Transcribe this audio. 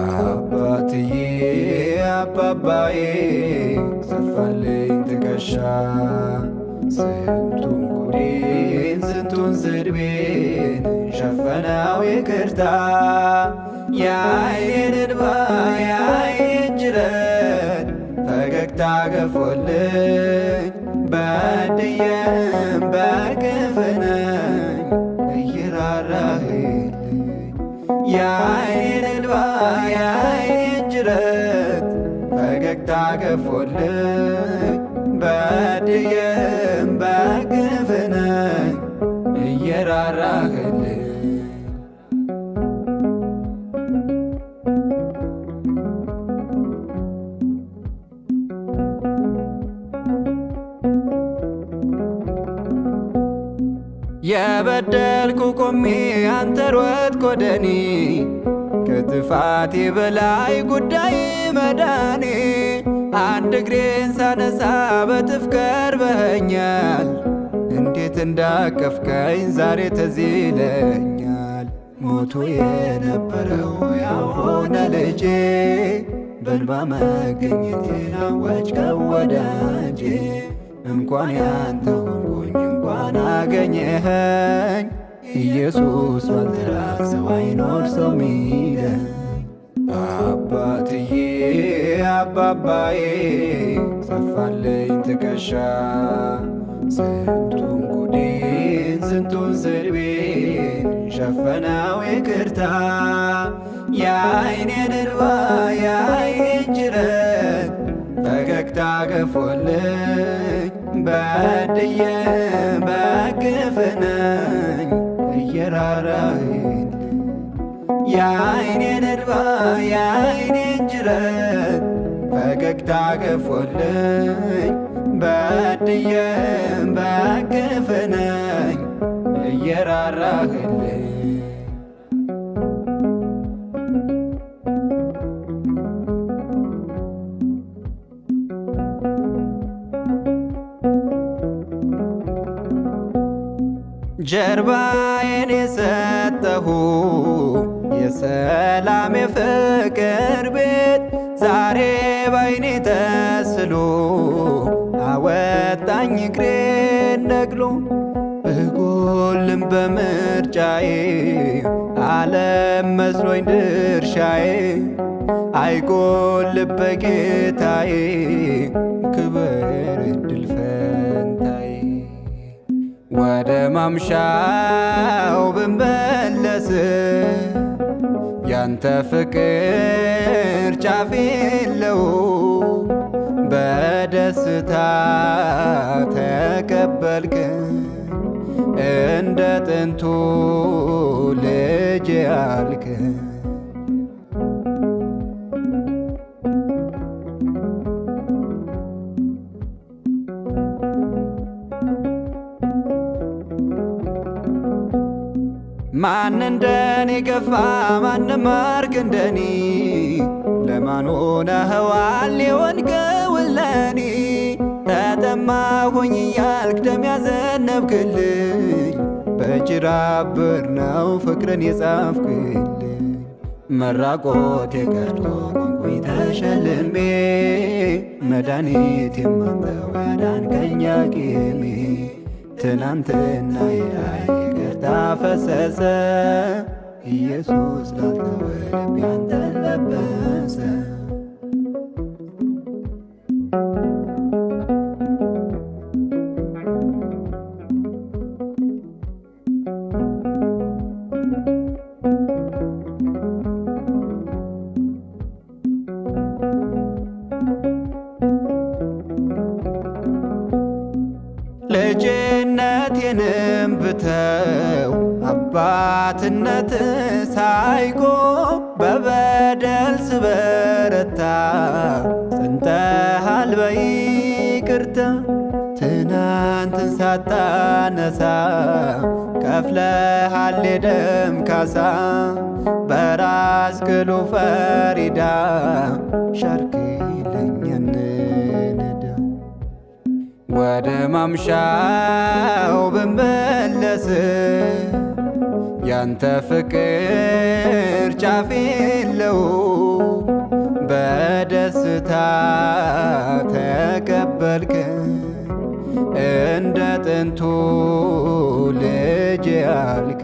አባትዬ አባባዬ ሰፋልኝ ትከሻ ስንቱን ጉዴን ስንቱን ስድቤን ሸፈነው ይቅርታ የዓይኔን እንባ የዓይኔን ጅረት ፈገግታ ገፎልኝ በድዬም በግፍ ነኝ እየራራህልኝ የዓይኔን እንባ የዓይኔን ጅረት ፈገግታ ገፎልኝ በድዬም በግፍ ነኝ እየራራህልኝ የበደልኩ ቆሜ አንተ ሮጥክ ወደኔ ከጥፋቴ በላይ ጉዳይ መዳኔ አንድ እግሬን ሳነሳ በጥፍ ቀርበኸኛል እንዴት እንዳቀፍከኝ ዛሬ ትዝ ይለኛል ሞቶ የነበረው ያው ሆነ ልጄ በእንባ መገኘቴን አወጅከው ወዳጄ እንኳን ያንተ ሆንኩኝ እንኳን አገኘኸኝ ኢየሱስ ባልጠራህ ሰው አይኖር ሰው ሚለኝ አባትዬ አባባዬ ሰፋልኝ ትከሻ ስንቱን ጉዴን ስንቱን ስድቤን ሸፈነው ይቅርታ የዓይኔን እንባ የዓይኔን ጅረት ፈገግታ ገፎልኝ በድዬ በግፍ ነኝ እየራራህልኝ የዓይኔን እንባ የዓይኔን ጅረት ፈገግታ ገፎልኝ በድዬ በግፍ ነኝ እየራራህልኝ ጀርባዬን የሰጠሁ የሰላም የፍቅር ቤት ዛሬ ባይኔ ተስሎ አወጣኝ እግሬን ነቅሎ ብጎልም በምርጫዬ ዓለም መስሎኝ ድርሻዬ አይጎልም በጌታዬ ክብር እድል ፈንታዬ ወደ ማምሻው ብመለስ ያንተ ፍቅር ጫፍ የለው በደስታ ተቀበልከኝ እንደ ጥንቱ ልጅ ያልከኝ ማን እንደኔ ገፋ ማንም ማርክ እንደኔ ለማን ሆነኸዋል የሆንከውን ለኔ ተጠማሁኝ እያልክ ደም ያዘነብክልኝ በጅራፍ ብር ነው ፍቅርን የጻፍክልኝ መራቆት የቀርቶ ቆንኩኝ ተሸልሜ መድኃኒት የማንተው ያዳንከኝ ሐኪሜ ትናንትና ላይ ይቅርታ ፈሰሰ ኢየሱስ ላንተው ልቤ አንተን ለበሰ ልጅነቴንም ብተው አባትነት ሳይቆም በበደል ስበረታ ጸንተሃል በይ ይቅርታ ትናንትን ሳታነሳ ከፍለሃል የደም ካሳ በራስ ቅሉ ፈሪዳ ሻርክልኝ ንዳ ወደ ማምሻው ብመለስ ያንተ ፍቅር ጫፍ የለው በደስታ ተቀበልክ እንደ ጥንቱ ልጅ ያልክ